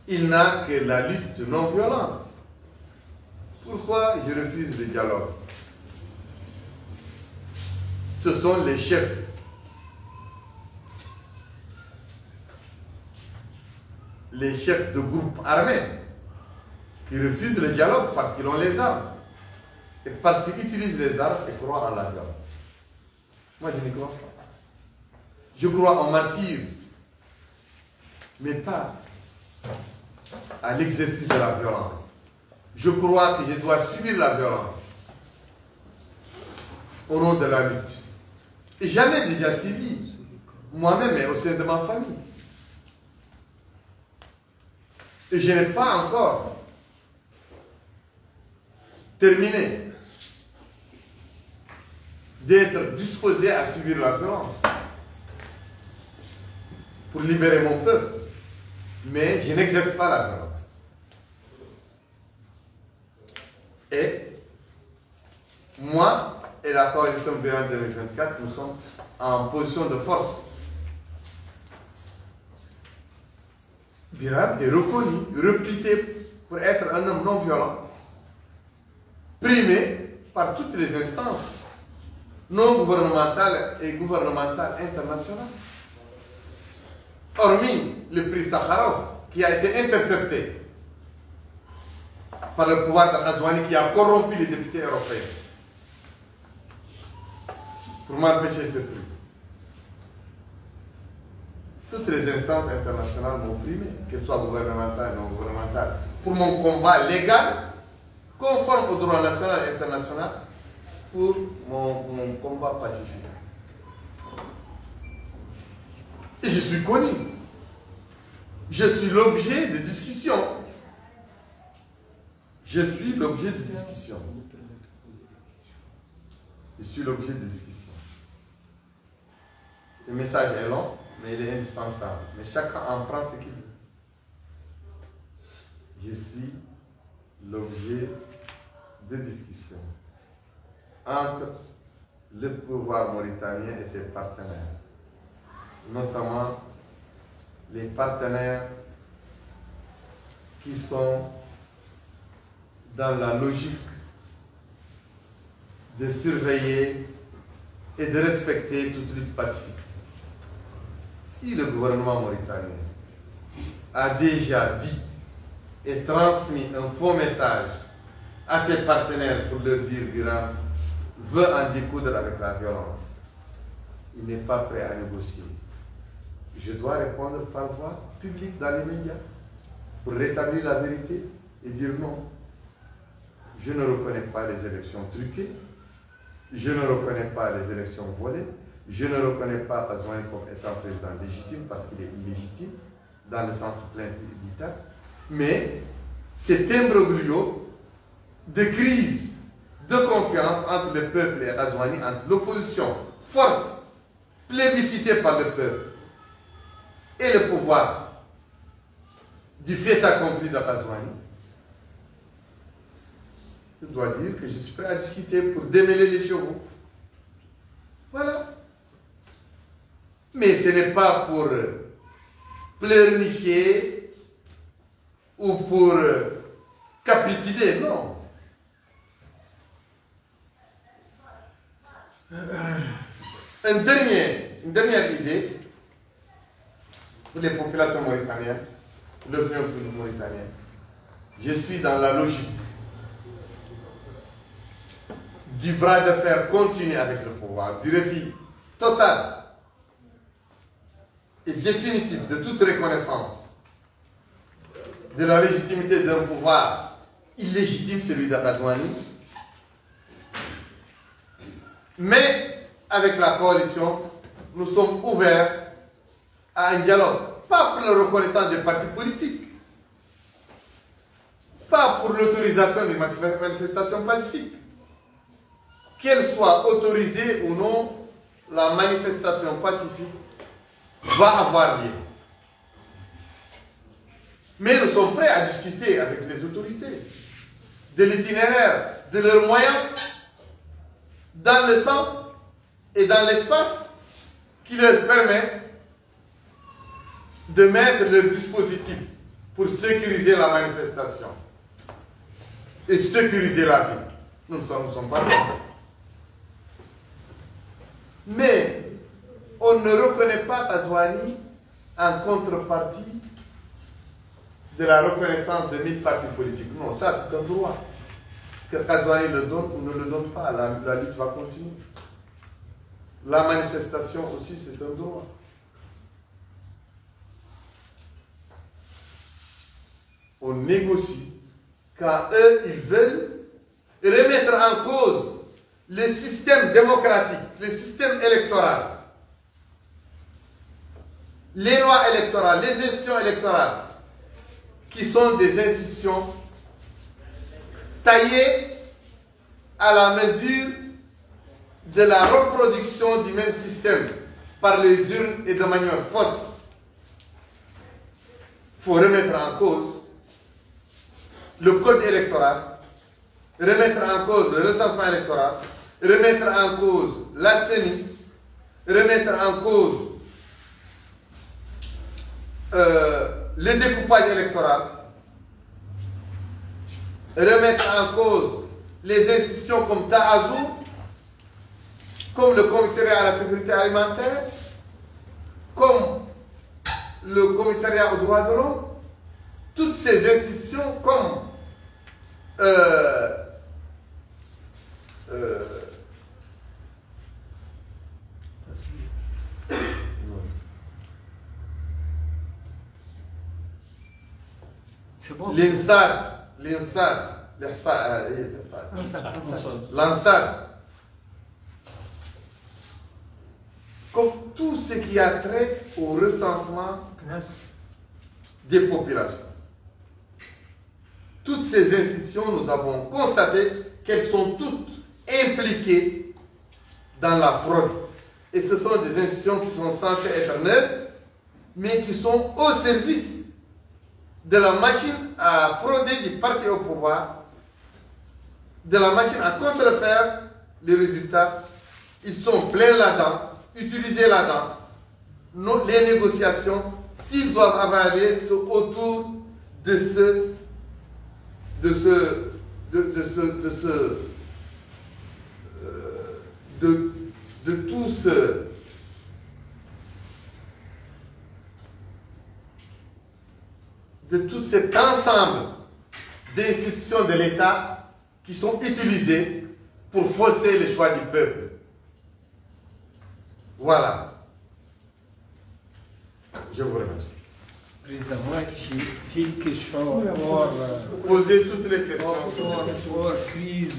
il n'a que la lutte non violente. Pourquoi je refuse le dialogue? Ce sont les chefs de groupes armés qui refusent le dialogue parce qu'ils ont les armes et parce qu'ils utilisent les armes et croient en la violence. Moi, je n'y crois pas. Je crois en martyr, mais pas à l'exercice de la violence. Je crois que je dois subir la violence au nom de la lutte. Et j'en ai déjà subi, moi-même et au sein de ma famille. Et je n'ai pas encore terminé d'être disposé à subir la violence pour libérer mon peuple. Mais je n'exerce pas la violence. Et moi et la coalition Biram 2024, nous sommes en position de force. Biram est reconnu, réputé pour être un homme non violent, primé par toutes les instances non gouvernementales et gouvernementales internationales. Hormis le prix Sakharov, qui a été intercepté par le pouvoir de Ghazouani, qui a corrompu les députés européens pour m'empêcher ce prix. Toutes les instances internationales m'ont primé, qu'elles soient gouvernementales ou non gouvernementales, pour mon combat légal, conforme au droit national et international, pour mon combat pacifique. Et je suis connu. Je suis l'objet de discussion. Je suis l'objet de discussion. Je suis l'objet de discussion. Le message est long, mais il est indispensable. Mais chacun en prend ce qu'il veut. Je suis l'objet de discussion entre le pouvoir mauritanien et ses partenaires, notamment les partenaires qui sont dans la logique de surveiller et de respecter toute lutte pacifique. Si le gouvernement mauritanien a déjà dit et transmis un faux message à ses partenaires pour leur dire Biram veut en découdre avec la violence, il n'est pas prêt à négocier. Je dois répondre par voie publique dans les médias pour rétablir la vérité et dire non. Je ne reconnais pas les élections truquées, je ne reconnais pas les élections volées, je ne reconnais pas Ghazouani comme étant président légitime parce qu'il est illégitime dans le sens plein du terme, mais cet imbroglio de crise de confiance entre le peuple et Ghazouani, entre l'opposition forte, plébiscitée par le peuple, et le pouvoir du fait accompli de Ghazouani, je dois dire que je suis prêt à discuter pour démêler les chevaux. Voilà. Mais ce n'est pas pour pleurnicher ou pour capituler, non. Une dernière idée pour les populations mauritaniennes, l'opinion publique mauritanienne. Je suis dans la logique du bras de fer continu avec le pouvoir, du refus total et définitif de toute reconnaissance de la légitimité d'un pouvoir illégitime, celui d'Ghazouani. Mais avec la coalition, nous sommes ouverts à un dialogue, pas pour la reconnaissance des partis politiques, pas pour l'autorisation des manifestations pacifiques. Qu'elle soit autorisée ou non, la manifestation pacifique va avoir lieu. Mais nous sommes prêts à discuter avec les autorités de l'itinéraire, de leurs moyens, dans le temps et dans l'espace qui leur permet de mettre leur dispositif pour sécuriser la manifestation et sécuriser la ville. Nous ne sommes pas d'accord. Mais on ne reconnaît pas Kazouani en contrepartie de la reconnaissance de 1000 partis politiques. Non, ça c'est un droit. Que Kazouani le donne ou ne le donne pas, la lutte va continuer. La manifestation aussi c'est un droit. On négocie quand eux, ils veulent remettre en cause le système démocratique, le système électoral, les lois électorales, les institutions électorales, qui sont des institutions taillées à la mesure de la reproduction du même système par les urnes et de manière fausse. Il faut remettre en cause le code électoral, remettre en cause le recensement électoral, remettre en cause la CENI, remettre en cause le découpage électoral, remettre en cause les institutions comme Taazou, comme le commissariat à la sécurité alimentaire, comme le commissariat aux droits de l'homme, toutes ces institutions comme l'ANSAD, comme tout ce qui a trait au recensement des populations. Toutes ces institutions, nous avons constaté qu'elles sont toutes impliquées dans la fraude. Et ce sont des institutions qui sont censées être neutres, mais qui sont au service de la machine à frauder du parti au pouvoir, de la machine à contrefaire les résultats. Ils sont pleins là-dedans, utilisés là-dedans. Les négociations, s'ils doivent avoir lieu, sont autour de tout cet ensemble d'institutions de l'État qui sont utilisées pour fausser les choix du peuple. Voilà. Je vous remercie. Président, moi, j'ai une question. Posez toutes les questions. Pour crise